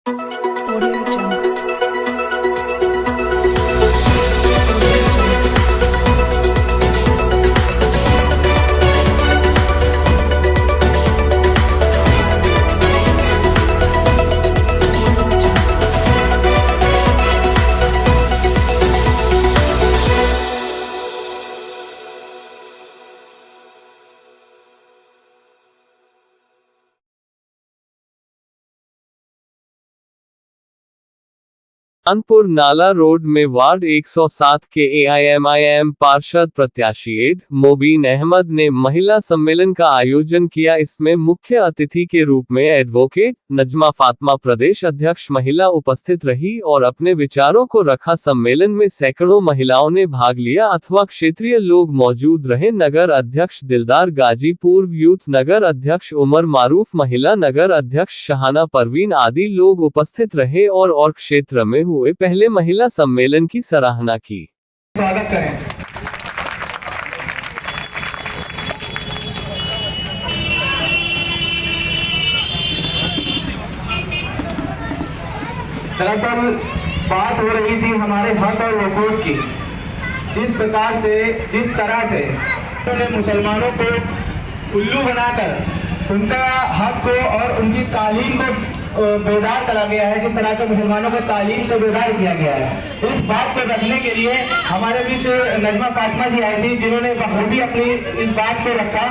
Audio Jungle. Kanpur नाला road में ward 107 के एआईएमआईएम पार्षद प्रत्याशी एड मोबीन अहमद ने महिला सम्मेलन का आयोजन किया। इसमें मुख्य अतिथि के रूप में एडवोकेट नजमा फातिमा प्रदेश अध्यक्ष महिला उपस्थित रही और अपने विचारों को रखा। सम्मेलन में सैकड़ों महिलाओं ने भाग लिया अथवा क्षेत्रीय लोग मौजूद रहे। नगर अध्यक्ष दिलदार गाजी, पूर्व यूथ नगर अध्यक्ष उमर मारूफ, महिला नगर अध्यक्ष शहाना परवीन आदि लोग उपस्थित रहे और क्षेत्र में हुए पहले महिला सम्मेलन की सराहना की। स्वागत करें। दरअसल बात हो रही थी हमारे हक और वकूफ की। जिस तरह से उन्होंने मुसलमानों को उल्लू बनाकर उनका हक को और उनकी तालीम को बेदार करा गया है, जिस तरह से मुसलमानों को तालीम से बेदार किया गया है, इस बात को रखने के लिए हमारे बीच नजमा फातिमा जी आई थी, जिन्होंने बखूबी अपनी इस बात को रखा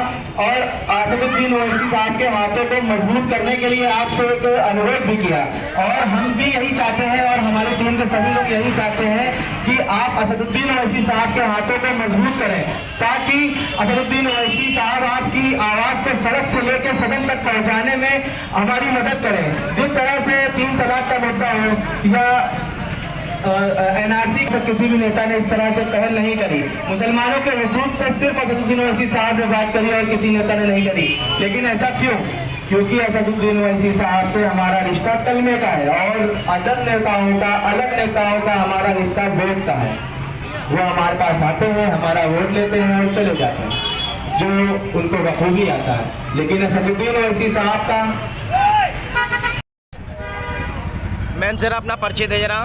और असदुद्दीन ओवैसी साहब के हाथों को मजबूत करने के लिए आपसे एक अनुरोध भी किया। और हम भी यही चाहते हैं और हमारे टीम के सभी लोग यही चाहते हैं कि आप असदुद्दीन ओवैसी साहब के हाथों को मजबूत करें, ताकि असदुद्दीन ओवैसी साहब आपकी आवाज़ को सड़क से लेकर सदन तक पहुँचाने में हमारी मदद करें। जिस तरह से 3 तलाक का मुद्दा हो या एनआरसी पर किसी भी नेता ने इस तरह से पहल नहीं करी। मुसलमानों के हुकूक पर सिर्फ असदुद्दीन ओवैसी साहब ने बात करी और किसी नेता ने नहीं करी। लेकिन ऐसा क्यों? क्योंकि असदुद्दीन ओवैसी साहब से हमारा रिश्ता कलमे का है और अलग नेताओं का हमारा रिश्ता वोट का है। वो हमारे पास आते हैं, हमारा वोट लेते हैं और चले जाते हैं, जो उनको बखूबी आता है। लेकिन असदुद्दीन ओवैसी साहब का मैम जरा अपना परिचय दे जरा।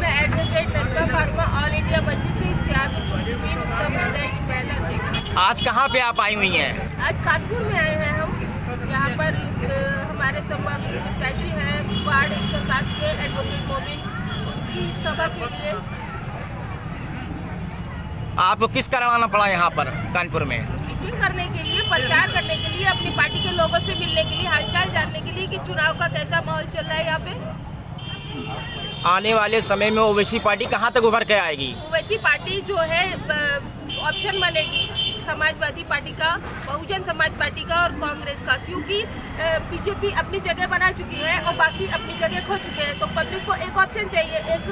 मैं advocate Najma Fatima, all India Majlis-e-Ittehad Muslimeen Uttar Pradesh महिला से। आज कहाँ पे आप आई हुई हैं? आज कानपुर में आए हैं हम। यहाँ पर हमारे संभावित प्रत्याशी हैं वार्ड 107 के एडवोकेट मोबिन, उनकी सभा के लिए। आपको किस कारण आना पड़ा यहाँ पर कानपुर में? मीटिंग करने के लिए, प्रचार करने के लिए, अपनी पार्टी के लोगों से मिलने के लिए, हालचाल जानने के लिए कि चुनाव का कैसा माहौल चल रहा है यहाँ पे। आने वाले समय में ओवैसी पार्टी कहाँ तक उभर के आएगी? ओवैसी पार्टी जो है ऑप्शन बनेगी समाजवादी पार्टी का, बहुजन समाज पार्टी का और कांग्रेस का, क्योंकि बीजेपी अपनी जगह बना चुकी है और बाकी अपनी जगह खो चुके हैं। तो पब्लिक को एक ऑप्शन चाहिए, एक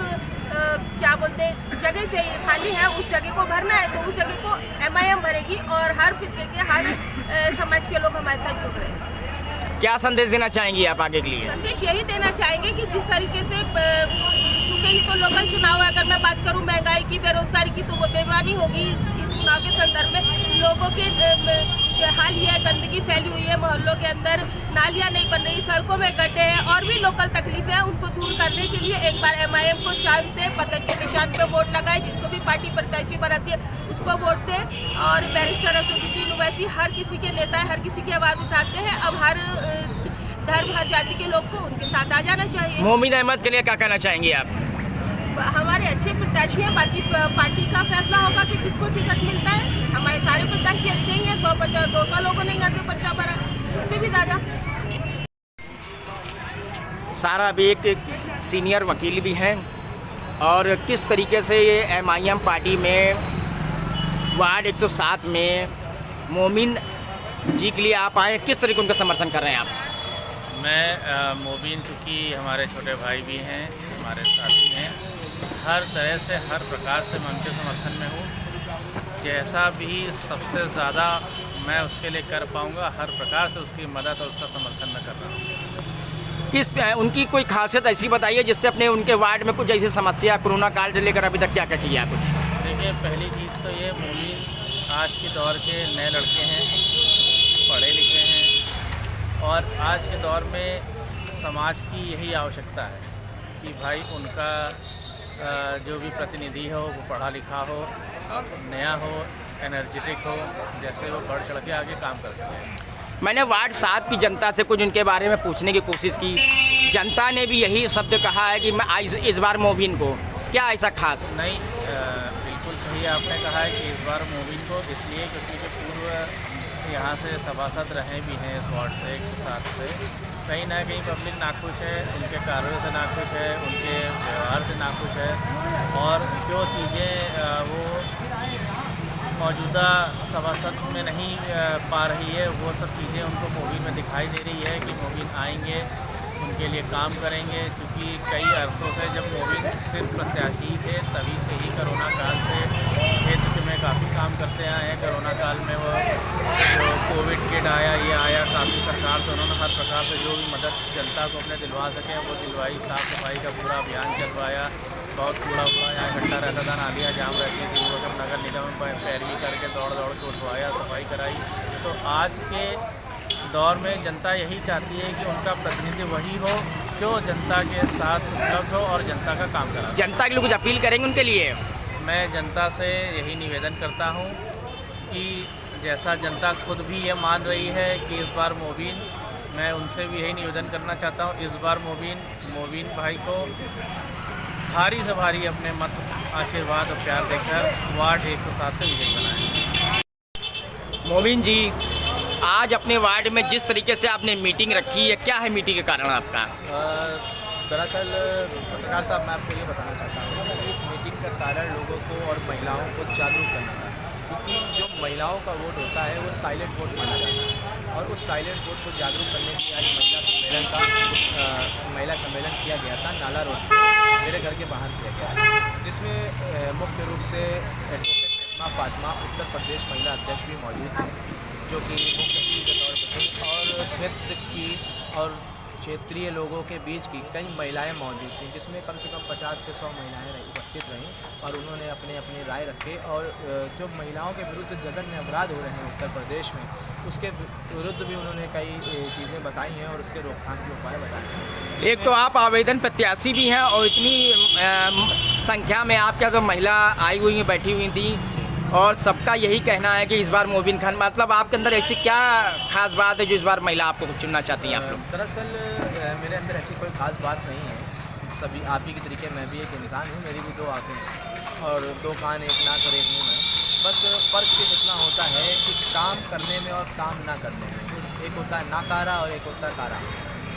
क्या बोलते हैं, जगह चाहिए, खाली है, उस जगह को भरना है। तो उस जगह को एमआईएम भरेगी और हर फिरके के, हर समाज के लोग हमारे साथ जुड़ रहे हैं। क्या संदेश देना चाहेंगी आप आगे के लिए? संदेश यही देना चाहेंगे कि जिस तरीके से चूँकि ये तो लोकल चुनाव है, अगर मैं बात करूँ महंगाई की, बेरोजगारी की, तो वो बेईमानी होगी। इस चुनाव के संदर्भ में लोगों के हाल ये गंदगी फैली हुई है, मोहल्लों के अंदर नालियाँ नहीं बन रही, सड़कों में गड्ढे हैं और भी लोकल तकलीफें हैं, उनको दूर करने के लिए एक बार एमआईएम को चांद पे, पतंग के निशान पे वोट लगाए। जिसको भी पार्टी प्रत्याशी बनाती है उसको वोट दे। और बैरिस्टर असदुद्दीन ओवैसी हर किसी के नेता है, हर किसी की आवाज़ उठाते हैं। अब हर धर्म, हर जाति के लोग को उनके साथ आ जाना चाहिए। मोमिन अहमद के लिए क्या कहना चाहेंगी आप? हमारे अच्छे प्रत्याशी हैं, बाकी पार्टी का फैसला होगा कि किसको टिकट मिलता है। हमारे सारे प्रत्याशी अच्छे ही हैं। 100-200 लोगों ने यहाँ से पर्चा भरा, उससे भी ज़्यादा। सारा भी एक सीनियर वकील भी हैं और किस तरीके से ये एमआईएम पार्टी में वार्ड 107 में मोमिन जी के लिए आप आए, किस तरीके उनका समर्थन कर रहे हैं आप? मैं मोबिन, चूँकि हमारे छोटे भाई भी हैं, हमारे साथी हैं, हर तरह से, हर प्रकार से मैं उनके समर्थन में हूँ। जैसा भी सबसे ज़्यादा मैं उसके लिए कर पाऊँगा, हर प्रकार से उसकी मदद और उसका समर्थन मैं कर रहा हूँ। किस उनकी कोई खासियत ऐसी बताइए जिससे अपने उनके वार्ड में कुछ ऐसी समस्या, कोरोना काल से लेकर अभी तक क्या क्या किया कुछ? देखिए, पहली चीज़ तो ये, मोबिन आज के दौर के नए लड़के हैं, पढ़े लिखे हैं और आज के दौर में समाज की यही आवश्यकता है कि भाई उनका जो भी प्रतिनिधि हो वो पढ़ा लिखा हो, नया हो, एनर्जेटिक हो, जैसे वो बढ़ चढ़ के आगे काम कर सके। मैंने वार्ड 7 की जनता से कुछ उनके बारे में पूछने की कोशिश की। जनता ने भी यही शब्द कहा है कि मैं इस बार मोबिन को, क्या ऐसा खास? नहीं, बिल्कुल सही आपने कहा है कि इस बार मोबिन को इसलिए क्योंकि जो पूर्व यहाँ से सभासद रहे भी हैं इस वार्ड से 107 से, कहीं ना कहीं पब्लिक नाखुश है, उनके कार्यों से नाखुश है, उनके व्यवहार से नाखुश है, और जो चीज़ें वो मौजूदा सभासद में नहीं पा रही है, वो सब चीज़ें उनको मोबिन में दिखाई दे रही है कि मोबिन आएंगे, उनके लिए काम करेंगे। क्योंकि कई अरसों से जब मोबिन सिर्फ प्रत्याशी थे, तभी से ही कोरोना काल से क्षेत्र में काफ़ी काम करते आए हैं। कोरोना काल में वो जो कोविड किट आया, ये आया, काफ़ी सरकार से उन्होंने हर प्रकार से जो भी मदद जनता को अपने दिलवा सकें वो दिलवाई। साफ़ सफाई का पूरा अभियान चलवाया, बहुत कूड़ा यहाँ इकट्ठा रहता था, नालियाँ जाम रहती थी, वो सब नगर निगम में पैरवी करके दौड़ के उठवाया, सफाई कराई। तो आज के दौर में जनता यही चाहती है कि उनका प्रतिनिधि वही हो जो जनता के साथ उपलब्ध हो और जनता का काम करा। जनता के लिए कुछ अपील करेंगे उनके लिए? मैं जनता से यही निवेदन करता हूँ कि जैसा जनता खुद भी ये मान रही है कि इस बार मोबिन, मैं उनसे भी यही निवेदन करना चाहता हूँ, इस बार मोबिन भाई को भारी से भारी अपने मत, आशीर्वाद और प्यार देकर वार्ड 107 से विजयी बनाएं। मोबिन जी, आज अपने वार्ड में जिस तरीके से आपने मीटिंग रखी है, क्या है मीटिंग के कारण आपका? दरअसल पत्रकार साहब, मैं आपको ये बताना चाहता हूँ कि इस मीटिंग का कारण लोगों को और महिलाओं को जागरूक करना था। क्योंकि जो महिलाओं का वोट होता है वो साइलेंट वोट माना जाता है, और उस साइलेंट वोट को जागरूक करने के लिए आज महिला सम्मेलन किया गया था नाला रोड मेरे घर के बाहर किया गया, जिसमें मुख्य रूप से एडवोकेट रहमा फातिमा उत्तर प्रदेश महिला अध्यक्ष भी मौजूद थे, जो कि मुख्य अतिथि के तौर पर थी, और क्षेत्र की और क्षेत्रीय लोगों के बीच की कई महिलाएं मौजूद थीं, जिसमें कम से कम 50 से 100 महिलाएं उपस्थित रहीं, और उन्होंने अपने अपने राय रखे। और जो महिलाओं के विरुद्ध जघन्य अपराध हो रहे हैं उत्तर प्रदेश में, उसके विरुद्ध भी उन्होंने कई चीज़ें बताई हैं और उसके रोकथाम के उपाय बताए हैं। एक तो आप आवेदन प्रत्याशी भी हैं, और इतनी संख्या में आपके तो महिला आई हुई हैं, बैठी हुई थी, और सबका यही कहना है कि इस बार मोबिन खान, मतलब आपके अंदर ऐसी क्या खास बात है जो इस बार महिला आपको चुनना चाहती हैं आप लोग? दरअसल मेरे अंदर ऐसी कोई खास बात नहीं है, सभी आप ही की तरीके मैं भी एक इंसान हूँ, मेरी भी 2 आँखें हैं और 2 कान, 1 नाक और 1 मुँह है। बस फ़र्क सिर्फ इतना होता है कि काम करने में और काम ना करने में, एक होता है नाकारा और एक होता है कारा।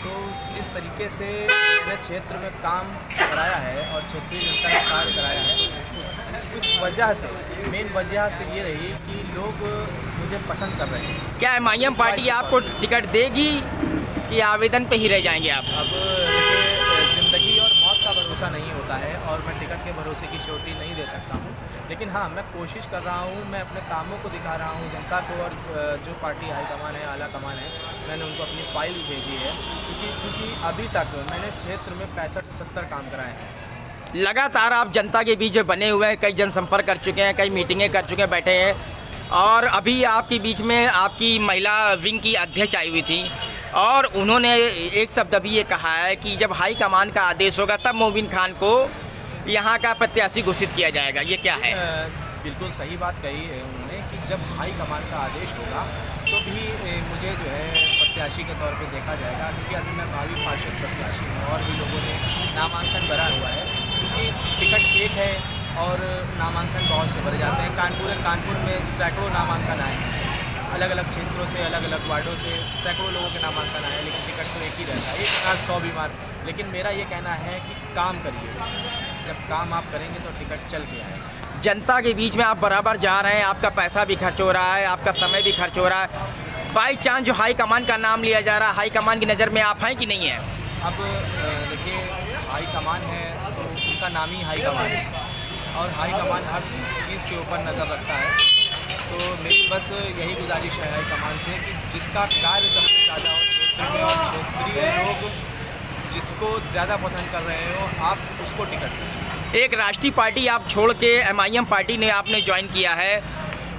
तो जिस तरीके से मैंने क्षेत्र में काम कराया है और क्षेत्रीय जनता का कार्य कराया है, उस वजह से, मेन वजह से ये रही कि लोग मुझे पसंद कर रहे हैं। क्या MIM पार्टी आपको टिकट देगी कि आवेदन पे ही रह जाएंगे आप? अब देखिए, ज़िंदगी और मौत का भरोसा नहीं होता है, और मैं टिकट के भरोसे की श्योरिटी नहीं दे सकता हूँ। लेकिन हाँ, मैं कोशिश कर रहा हूँ, मैं अपने कामों को दिखा रहा हूँ जनता को, और जो पार्टी हाईकमान है, आला कमान है, मैंने उनको अपनी फाइल भेजी है, क्योंकि अभी तक मैंने क्षेत्र में 65 से 70 काम कराए हैं। लगातार आप जनता के बीच में बने हुए हैं, कई जनसंपर्क कर चुके हैं, कई मीटिंगें कर चुके हैं, बैठे हैं, और अभी आपके बीच में आपकी महिला विंग की अध्यक्ष आई हुई थी, और उन्होंने एक शब्द अभी ये कहा है कि जब हाई कमान का आदेश होगा तब मोबिन खान को यहाँ का प्रत्याशी घोषित किया जाएगा। ये क्या है? बिल्कुल सही बात कही है उन्होंने कि जब हाई कमान का आदेश होगा तो भी मुझे जो है प्रत्याशी के तौर पे देखा जाएगा, क्योंकि अभी मैं भावी पार्षद प्रत्याशी हूँ और भी लोगों ने नामांकन भरा हुआ है, क्योंकि टिकट एक है और नामांकन बहुत से भरे जाते हैं। कानपुर में सैकड़ों नामांकन आए हैं, अलग अलग क्षेत्रों से, अलग अलग वार्डों से सैकड़ों लोगों के नामांकन आए, लेकिन टिकट तो एक ही रहता है, 1,100 बीमार। लेकिन मेरा ये कहना है कि काम करिए, जब काम आप करेंगे तो टिकट चल के आएगा। जनता के बीच में आप बराबर जा रहे हैं, आपका पैसा भी खर्च हो रहा है, आपका समय भी खर्च हो रहा है। बाई चांस जो हाई कमान का नाम लिया जा रहा है, हाई कमान की नज़र में आप हैं कि नहीं हैं? अब देखिए, हाई कमान है तो उनका नाम ही हाई कमान है, और हाई कमान हर चीज़ के ऊपर नज़र रखता है। तो मेरी बस यही गुजारिश है हाई कमान से कि जिसका कार्य सबसे ज़्यादा हो क्षेत्र में, और क्षेत्रीय लोग जिसको ज़्यादा पसंद कर रहे हो, आप उसको टिकट दें। एक राष्ट्रीय पार्टी आप छोड़ के MIM पार्टी ने आपने ज्वाइन किया है,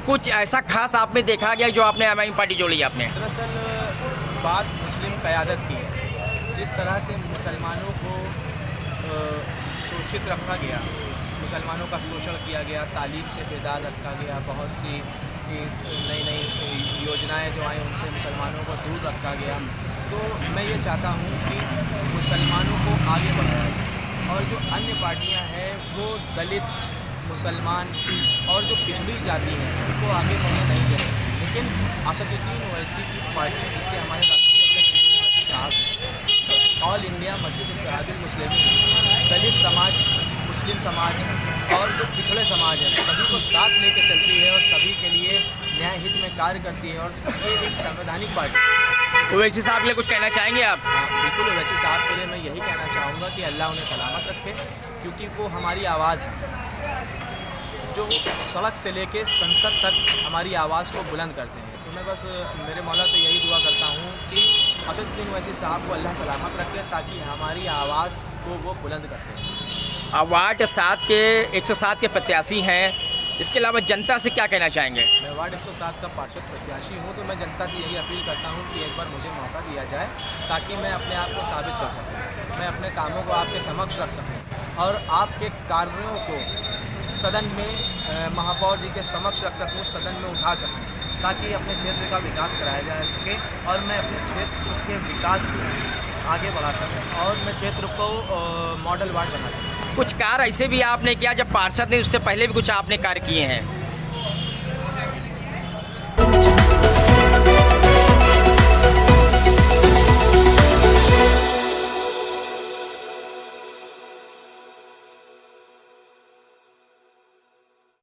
कुछ ऐसा खास आपने देखा गया जो आपने MIM पार्टी जोड़ी आपने? दरअसल बात मुस्लिम क़यादत की है, जिस जिस तरह से मुसलमानों को शोषित रखा गया, मुसलमानों का शोषण किया गया, तालीम से बेदार रखा गया, बहुत सी नई नई योजनाएं जो आई उनसे मुसलमानों को दूर रखा गया। तो मैं ये चाहता हूँ कि मुसलमानों को आगे बढ़ाया जाए और जो अन्य पार्टियाँ हैं वो दलित, मुसलमान और जो पिछड़ी जाति है उनको आगे बढ़ने नहीं दे रहे। लेकिन असदुद्दीन ओवैसी की पार्टी, जिसके हमारे राष्ट्रीय अध्यक्ष साहब हैं, ऑल इंडिया मजलिस इत्तेहादुल मुस्लिमीन, दलित समाज, मुस्लिम समाज और जो पिछड़े समाज हैं सभी को साथ लेकर चलती है और सभी के लिए न्याय हित में कार्य करती है और ये एक संवैधानिक पार्टी है। ओवैसी साहब के लिए कुछ कहना चाहेंगे आप? बिल्कुल, ओवैसी साहब के लिए मैं यही कहना चाहूँगा कि अल्लाह उन्हें सलामत रखे, क्योंकि वो हमारी आवाज़ है, जो सड़क से लेके संसद तक हमारी आवाज़ को बुलंद करते हैं। तो मैं बस मेरे मौला से यही दुआ करता हूँ कि असदुद्दीन ओवैसी साहब को अल्लाह सलामत रखे ताकि हमारी आवाज़ को वो बुलंद करते हैं। आप वार्ड 107 के प्रत्याशी हैं, इसके अलावा जनता से क्या कहना चाहेंगे? मैं वार्ड 107 का पार्षद प्रत्याशी हूँ, तो मैं जनता से यही अपील करता हूँ कि एक बार मुझे मौका दिया जाए ताकि मैं अपने आप को साबित कर सकूँ, मैं अपने कामों को आपके समक्ष रख सकूँ और आपके कार्यों को सदन में महापौर जी के समक्ष रख सकूँ, सदन में उठा सकूँ, ताकि अपने क्षेत्र का विकास कराया जा सके और मैं अपने क्षेत्र के विकास को आगे बढ़ा सकूँ और मैं क्षेत्र को मॉडल वार्ड बना सकूँ। कुछ कार्य ऐसे भी आपने किया जब पार्षद ने, उससे पहले भी कुछ आपने कार्य किए हैं?